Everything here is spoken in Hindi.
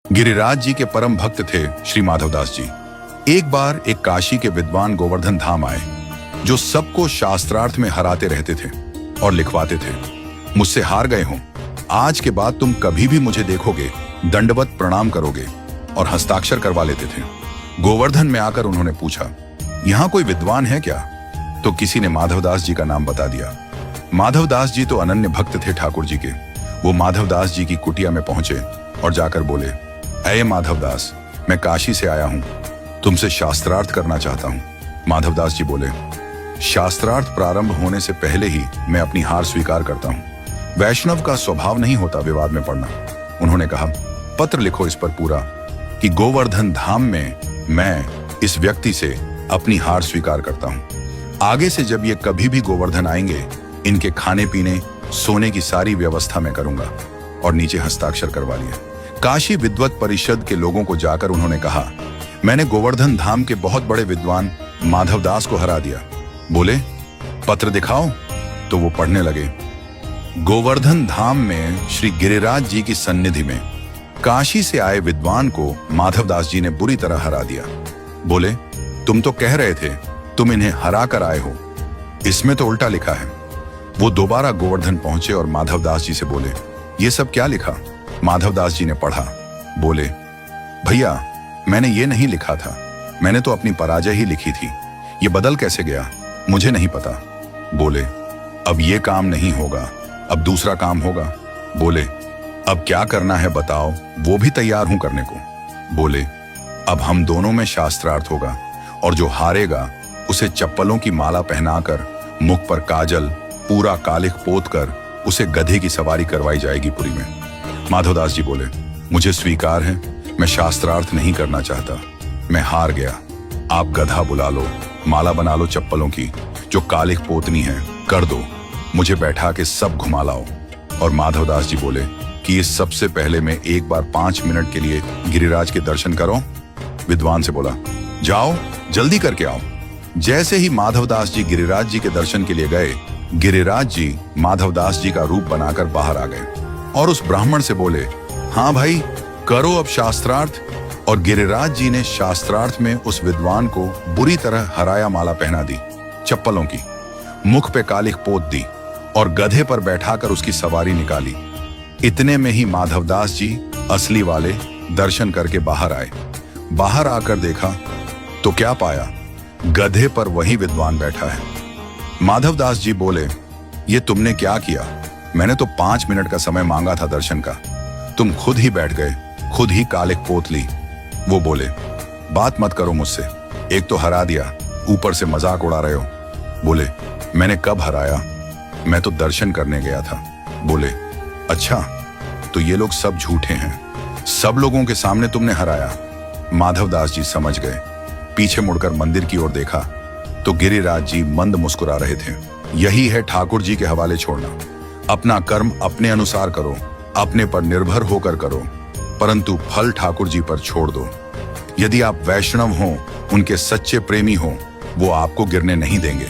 गिरिराज जी के परम भक्त थे श्री माधवदास जी। एक बार एक काशी के विद्वान गोवर्धन धाम आए, जो सबको शास्त्रार्थ में हराते रहते थे और लिखवाते थे। मुझसे हार गए हो, आज के बाद तुम कभी भी मुझे देखोगे दंडवत प्रणाम करोगे, और हस्ताक्षर करवा लेते थे। गोवर्धन में आकर उन्होंने पूछा, यहाँ कोई विद्वान है क्या? तो किसी ने माधवदास जी का नाम बता दिया। माधवदास जी तो अनन्य भक्त थे ठाकुर जी के। वो माधवदास जी की कुटिया में पहुंचे और जाकर बोले, अये माधवदास, मैं काशी से आया हूं, तुमसे शास्त्रार्थ करना चाहता हूं। माधवदास जी बोले, शास्त्रार्थ प्रारंभ होने से पहले ही मैं अपनी हार स्वीकार करता हूं। वैष्णव का स्वभाव नहीं होता विवाद में पड़ना। उन्होंने कहा, पत्र लिखो इस पर पूरा कि गोवर्धन धाम में मैं इस व्यक्ति से अपनी हार स्वीकार करता हूं। आगे से जब ये कभी भी गोवर्धन आएंगे, इनके खाने पीने सोने की सारी व्यवस्था मैं करूंगा। और नीचे हस्ताक्षर करवा लिया। काशी विद्वत परिषद के लोगों को जाकर उन्होंने कहा, मैंने गोवर्धन धाम के बहुत बड़े विद्वान माधवदास को हरा दिया। बोले, पत्र दिखाओ। तो वो पढ़ने लगे, गोवर्धन धाम में श्री गिरिराज जी की सन्निधि में काशी से आए विद्वान को माधवदास जी ने बुरी तरह हरा दिया। बोले, तुम तो कह रहे थे तुम इन्हें हरा कर आए हो, इसमें तो उल्टा लिखा है। वो दोबारा गोवर्धन पहुंचे और माधवदास जी से बोले, ये सब क्या लिखा? माधवदास जी ने पढ़ा। बोले, भैया, मैंने ये नहीं लिखा था, मैंने तो अपनी पराजय ही लिखी थी। ये बदल कैसे गया मुझे नहीं पता। बोले, अब ये काम नहीं होगा, अब दूसरा काम होगा। बोले, अब क्या करना है बताओ, वो भी तैयार हूं करने को। बोले, अब हम दोनों में शास्त्रार्थ होगा, और जो हारेगा उसे चप्पलों की माला पहनाकर, मुख पर काजल, पूरा कालिख पोत कर उसे गधे की सवारी करवाई जाएगी पुरी में। माधवदास जी बोले, मुझे स्वीकार है, मैं शास्त्रार्थ नहीं करना चाहता, मैं हार गया। आप गधा बुला लो, माला बना लो चप्पलों की, जो कालिख पोतनी है कर दो, मुझे बैठा के सब घुमा लाओ। और माधवदास जी बोले कि इस सबसे पहले मैं एक बार 5 मिनट के लिए गिरिराज के दर्शन करो। विद्वान से बोला, जाओ जल्दी करके आओ। जैसे ही माधवदास जी गिरिराज जी के दर्शन के लिए गए, गिरिराज जी माधवदास जी का रूप बनाकर बाहर आ गए और उस ब्राह्मण से बोले, हाँ भाई, करो अब शास्त्रार्थ। और गिरिराज जी ने शास्त्रार्थ में उस विद्वान को बुरी तरह हराया, माला पहना दी चप्पलों की, मुख पे कालिख पोत दी और गधे पर बैठाकर उसकी सवारी निकाली। इतने में ही माधवदास जी असली वाले दर्शन करके बाहर आए। बाहर आकर देखा तो क्या पाया, गधे पर वही विद्वान बैठा है। माधवदास जी बोले, ये तुमने क्या किया? मैंने तो 5 मिनट का समय मांगा था दर्शन का, तुम खुद ही बैठ गए, खुद ही कालिख पोत ली। वो बोले, बात मत करो मुझसे, एक तो हरा दिया, ऊपर से मजाक उड़ा रहे हो। बोले, मैंने कब हराया? मैं तो दर्शन करने गया था। बोले, अच्छा, तो ये लोग सब झूठे हैं, सब लोगों के सामने तुमने हराया। माधवदास जी समझ गए। पीछे मुड़कर मंदिर की ओर देखा तो गिरिराज जी मंद मुस्कुरा रहे थे। यही है ठाकुर जी के हवाले छोड़ना। अपना कर्म अपने अनुसार करो, अपने पर निर्भर होकर करो, परंतु फल ठाकुर जी पर छोड़ दो। यदि आप वैष्णव हो, उनके सच्चे प्रेमी हो, वो आपको गिरने नहीं देंगे।